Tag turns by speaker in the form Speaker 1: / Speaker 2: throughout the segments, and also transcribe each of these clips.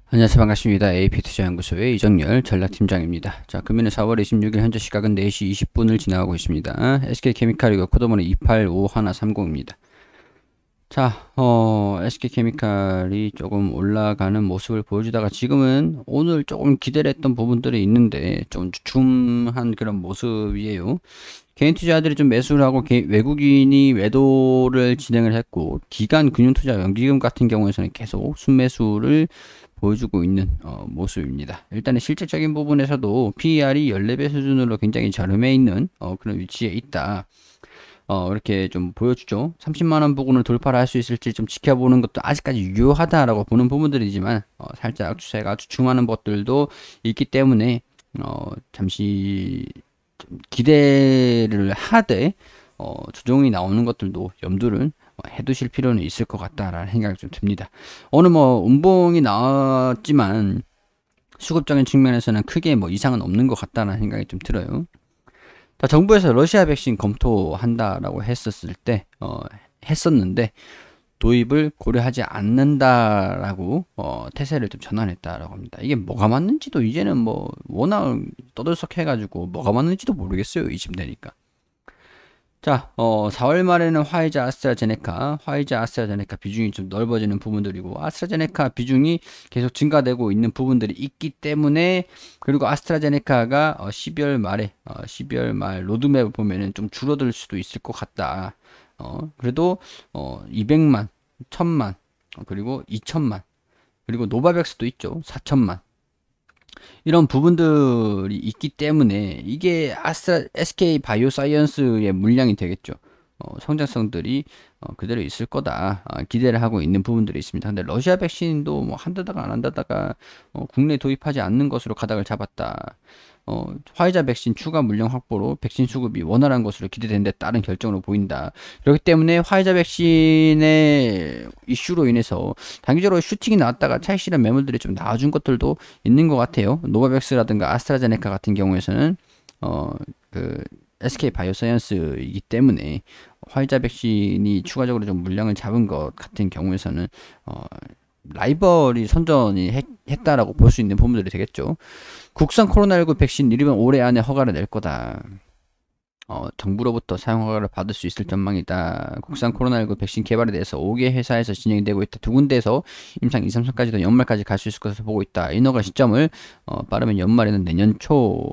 Speaker 1: 안녕하세요. 반갑습니다. AP투자연구소의 이정열 전략팀장입니다. 자, 금일은 4월 26일 현재 시각은 4시 20분을 지나가고 있습니다. SK케미칼이고 코드번호 285130입니다. 자, SK케미칼이 조금 올라가는 모습을 보여주다가 지금은 오늘 조금 기대를 했던 부분들이 있는데 좀 주춤한 그런 모습이에요. 개인 투자자들이 좀 매수를 하고 외국인이 매도를 진행을 했고, 기관 금융투자 연기금 같은 경우에서는 계속 순매수를 보여주고 있는 모습입니다. 일단은 실질적인 부분에서도 PER이 14배 수준으로 굉장히 저렴해 있는 그런 위치에 있다. 이렇게 좀 보여주죠. 30만원 부근을 돌파를 할 수 있을지 좀 지켜보는 것도 아직까지 유효하다라고 보는 부분들이지만, 살짝 추세가 주춤하는 것들도 있기 때문에, 잠시 좀 기대를 하되, 조정이 나오는 것들도 염두를 해두실 필요는 있을 것 같다라는 생각이 좀 듭니다. 오늘 뭐 운봉이 나왔지만 수급적인 측면에서는 크게 뭐 이상은 없는 것 같다는 생각이 좀 들어요. 자, 정부에서 러시아 백신 검토한다라고 했었는데 도입을 고려하지 않는다라고 태세를 좀 전환했다라고 합니다. 이게 뭐가 맞는지도 이제는 뭐 워낙 떠들썩해가지고 뭐가 맞는지도 모르겠어요. 이쯤 되니까. 자, 4월 말에는 화이자, 아스트라제네카 비중이 좀 넓어지는 부분들이고, 아스트라제네카 비중이 계속 증가되고 있는 부분들이 있기 때문에, 그리고 아스트라제네카가 12월 말 로드맵을 보면은 좀 줄어들 수도 있을 것 같다. 그래도 200만, 1000만, 그리고 2000만, 그리고 노바백스도 있죠. 4000만. 이런 부분들이 있기 때문에 이게 SK 바이오사이언스의 물량이 되겠죠. 성장성들이 그대로 있을 거다 기대를 하고 있는 부분들이 있습니다. 근데 러시아 백신도 뭐 한다다가 안 한다다가 국내 도입하지 않는 것으로 가닥을 잡았다. 화이자 백신 추가 물량 확보로 백신 수급이 원활한 것으로 기대되는 데 따른 결정으로 보인다. 그렇기 때문에 화이자 백신의 이슈로 인해서 단기적으로 슈팅이 나왔다가 차익 실현 매물들이 좀 나와준 것들도 있는 것 같아요. 노바백스라든가 아스트라제네카 같은 경우에서는 그 SK 바이오사이언스이기 때문에 화이자 백신이 추가적으로 좀 물량을 잡은 것 같은 경우에서는 라이벌이 선전이 했다라고 볼 수 있는 부분들이 되겠죠. 국산 코로나19 백신 이르면 올해 안에 허가를 낼 거다. 정부로부터 사용 허가를 받을 수 있을 전망이다. 국산 코로나19 백신 개발에 대해서 5개 회사에서 진행이 되고 있다. 두 군데에서 임상 2, 3차까지도 연말까지 갈 수 있을 것으로 보고 있다. 인허가 시점을 빠르면 연말에는 내년 초.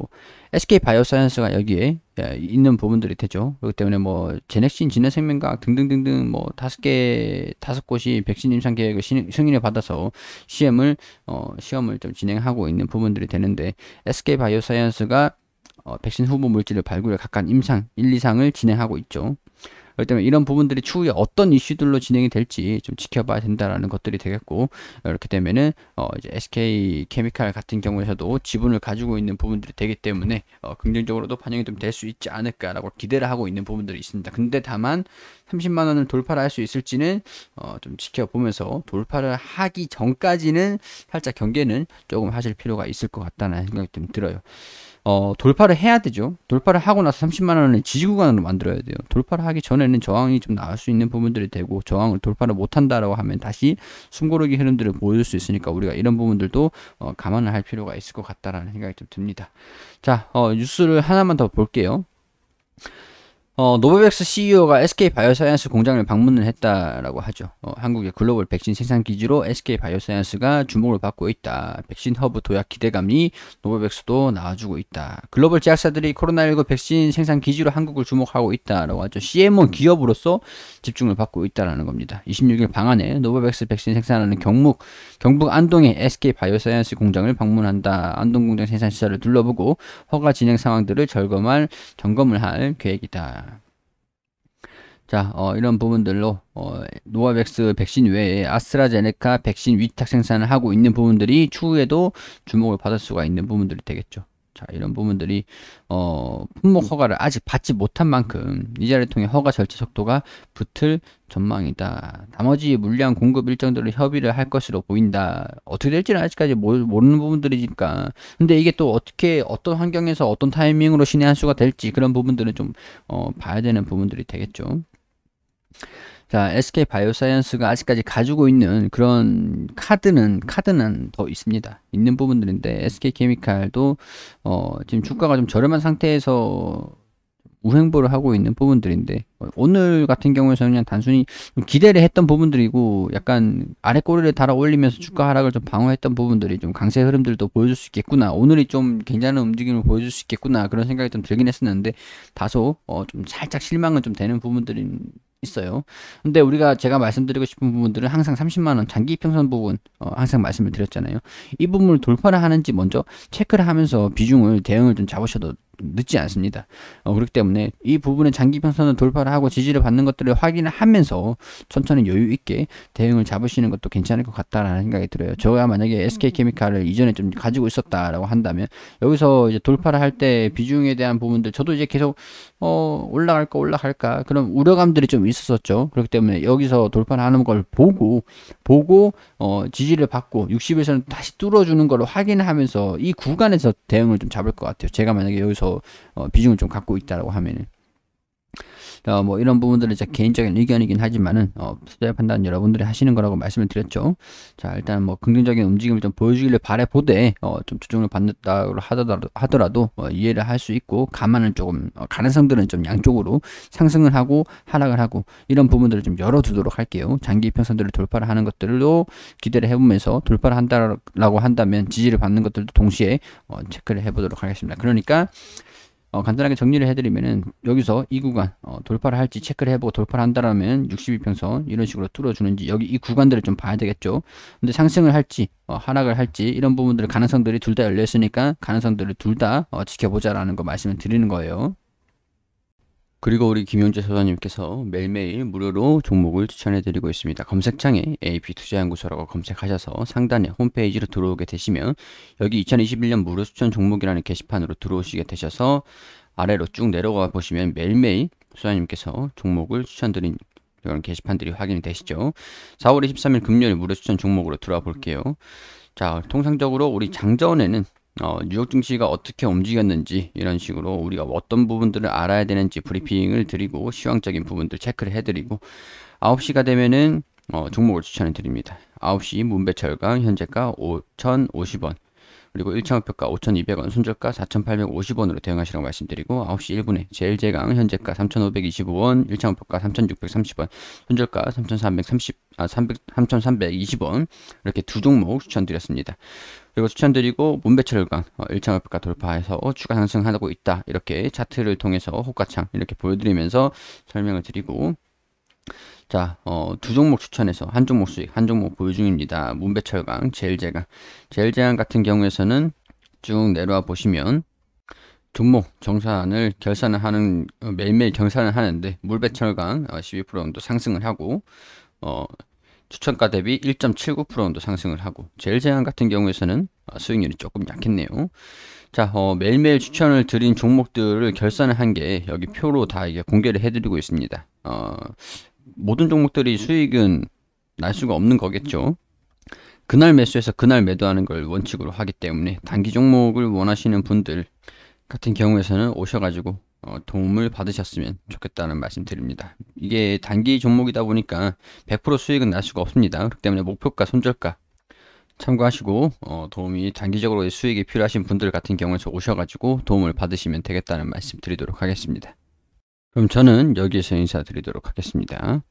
Speaker 1: SK 바이오사이언스가 여기에 있는 부분들이 되죠. 그렇기 때문에 뭐 제넥신, 진화생명과학 등등등등 뭐 5곳이 백신 임상 계획을 승인을 받아서 시험을 좀 진행하고 있는 부분들이 되는데, SK 바이오사이언스가 백신 후보 물질을 발굴해 각각 임상 1, 2상을 진행하고 있죠. 그렇기 때문에 이런 부분들이 추후에 어떤 이슈들로 진행이 될지 좀 지켜봐야 된다라는 것들이 되겠고, 이렇게 되면은 이제 SK 케미칼 같은 경우에서도 지분을 가지고 있는 부분들이 되기 때문에 긍정적으로도 반영이 좀 될 수 있지 않을까라고 기대를 하고 있는 부분들이 있습니다. 근데 다만 30만 원을 돌파를 할 수 있을지는 좀 지켜보면서, 돌파를 하기 전까지는 살짝 경계는 조금 하실 필요가 있을 것 같다는 생각이 좀 들어요. 돌파를 해야 되죠. 돌파를 하고 나서 30만 원을 지지구간으로 만들어야 돼요. 돌파를 하기 전에는 저항이 좀 나올 수 있는 부분들이 되고, 저항을 돌파를 못 한다라고 하면 다시 숨고르기 흐름들을 보여줄 수 있으니까 우리가 이런 부분들도 감안을 할 필요가 있을 것 같다라는 생각이 좀 듭니다. 자, 뉴스를 하나만 더 볼게요. 노바백스 CEO가 SK 바이오사이언스 공장을 방문을 했다라고 하죠. 한국의 글로벌 백신 생산 기지로 SK 바이오사이언스가 주목을 받고 있다. 백신 허브 도약 기대감이 노바백스도 나와주고 있다. 글로벌 제약사들이 코로나19 백신 생산 기지로 한국을 주목하고 있다라고 하죠. CMO 기업으로서 집중을 받고 있다라는 겁니다. 26일 방안에 노바백스 백신 생산하는 경북 안동의 SK 바이오사이언스 공장을 방문한다. 안동 공장 생산 시설을 둘러보고 허가 진행 상황들을 점검을 할 계획이다. 자, 이런 부분들로 노바백스 백신 외에 아스트라제네카 백신 위탁 생산을 하고 있는 부분들이 추후에도 주목을 받을 수가 있는 부분들이 되겠죠. 자, 이런 부분들이 품목 허가를 아직 받지 못한 만큼 이 자리를 통해 허가 절차 속도가 붙을 전망이다. 나머지 물량 공급 일정들을 협의를 할 것으로 보인다. 어떻게 될지는 아직까지 모르는 부분들이니까. 근데 이게 또 어떤 환경에서 어떤 타이밍으로 신의 한 수가 될지, 그런 부분들은 좀 봐야 되는 부분들이 되겠죠. 자, SK 바이오사이언스가 아직까지 가지고 있는 그런 카드는 더 있습니다. 있는 부분들인데 SK 케미칼도 지금 주가가 좀 저렴한 상태에서 우행보를 하고 있는 부분들인데 오늘 같은 경우에는 그냥 단순히 좀 기대를 했던 부분들이고 약간 아래 꼬리를 달아 올리면서 주가 하락을 좀 방어했던 부분들이 좀 강세 흐름들도 보여줄 수 있겠구나, 오늘이 좀 괜찮은 움직임을 보여줄 수 있겠구나, 그런 생각이 좀 들긴 했었는데 다소 좀 살짝 실망은 좀 되는 부분들이 있어요. 근데 제가 말씀드리고 싶은 부분들은 항상 30만원 장기 이평선 부분 항상 말씀을 드렸잖아요. 이 부분을 돌파를 하는지 먼저 체크를 하면서 대응을 좀 잡으셔도 늦지 않습니다. 그렇기 때문에 이 부분의 장기 평선을 돌파를 하고 지지를 받는 것들을 확인을 하면서 천천히 여유 있게 대응을 잡으시는 것도 괜찮을 것 같다라는 생각이 들어요. 저가 만약에 SK케미칼을 이전에 좀 가지고 있었다라고 한다면 여기서 이제 돌파를 할 때 비중에 대한 부분들 저도 이제 계속 올라갈까 그런 우려감들이 좀 있었었죠. 그렇기 때문에 여기서 돌파를 하는 걸 보고 지지를 받고 60에서는 다시 뚫어주는 걸 확인하면서 이 구간에서 대응을 좀 잡을 것 같아요. 제가 만약에 여기서 비중을 좀 갖고 있다라고 하면은 뭐 이런 부분들은 제 개인적인 의견이긴 하지만은 투자의 판단 여러분들이 하시는 거라고 말씀을 드렸죠. 자, 일단 뭐 긍정적인 움직임을 좀 보여주기를 바라보되 좀 조정을 받는다고 하더라도 이해를 할 수 있고 감안을 조금 가능성들은 좀 양쪽으로 상승을 하고 하락을 하고 이런 부분들을 좀 열어두도록 할게요. 장기 이평선들을 돌파를 하는 것들도 기대를 해보면서 돌파를 한다라고 한다면 지지를 받는 것들도 동시에 체크를 해보도록 하겠습니다. 그러니까 간단하게 정리를 해드리면은 여기서 이 구간 돌파를 할지 체크를 해보고 돌파를 한다라면 62평선 이런 식으로 뚫어주는지 여기 이 구간들을 좀 봐야 되겠죠. 근데 상승을 할지 하락을 할지 이런 부분들 가능성들이 둘 다 열려있으니까 가능성들을 둘 다 지켜보자라는 거 말씀을 드리는 거예요. 그리고 우리 김용재 소장님께서 매일매일 무료로 종목을 추천해드리고 있습니다. 검색창에 AP투자연구소라고 검색하셔서 상단에 홈페이지로 들어오게 되시면 여기 2021년 무료 추천 종목이라는 게시판으로 들어오시게 되셔서 아래로 쭉 내려가 보시면 매일매일 소장님께서 종목을 추천드린 이런 게시판들이 확인이 되시죠. 4월 23일 금요일 무료 추천 종목으로 들어와 볼게요. 자, 통상적으로 우리 장전에는 뉴욕 증시가 어떻게 움직였는지 이런 식으로 우리가 어떤 부분들을 알아야 되는지 브리핑을 드리고 시황적인 부분들 체크를 해드리고 9시가 되면은 종목을 추천해 드립니다. 9시 문배철강 현재가 5,050원 그리고 1차 목표가 5,200원, 손절가 4,850원으로 대응하시라고 말씀드리고 9시 1분에 제일제강 현재가 3,525원, 1차 목표가 3,630원, 손절가 3,320원 이렇게 두 종목 추천드렸습니다. 그리고 추천드리고 문배철강 1차 목표가 돌파해서 추가 상승하고 있다 이렇게 차트를 통해서 호가창 이렇게 보여드리면서 설명을 드리고 자, 두 종목 추천해서 한 종목 수익, 한 종목 보유 중입니다. 문배철강, 제일제강 같은 경우에서는 쭉 내려와 보시면 종목 정산을 결산을 하는 매일매일 결산을 하는데 문배철강 12% 정도 상승을 하고 추천가 대비 1.79% 정도 상승을 하고 제일제강 같은 경우에서는 수익률이 조금 약했네요. 자, 매일매일 추천을 드린 종목들을 결산을 한 게 여기 표로 다 이게 공개를 해드리고 있습니다. 모든 종목들이 수익은 날 수가 없는 거겠죠. 그날 매수해서 그날 매도하는 걸 원칙으로 하기 때문에 단기 종목을 원하시는 분들 같은 경우에서는 오셔가지고 도움을 받으셨으면 좋겠다는 말씀 드립니다. 이게 단기 종목이다 보니까 100% 수익은 날 수가 없습니다. 그렇기 때문에 목표가, 손절가 참고하시고 도움이 단기적으로 수익이 필요하신 분들 같은 경우에서 오셔가지고 도움을 받으시면 되겠다는 말씀 드리도록 하겠습니다. 그럼 저는 여기에서 인사드리도록 하겠습니다.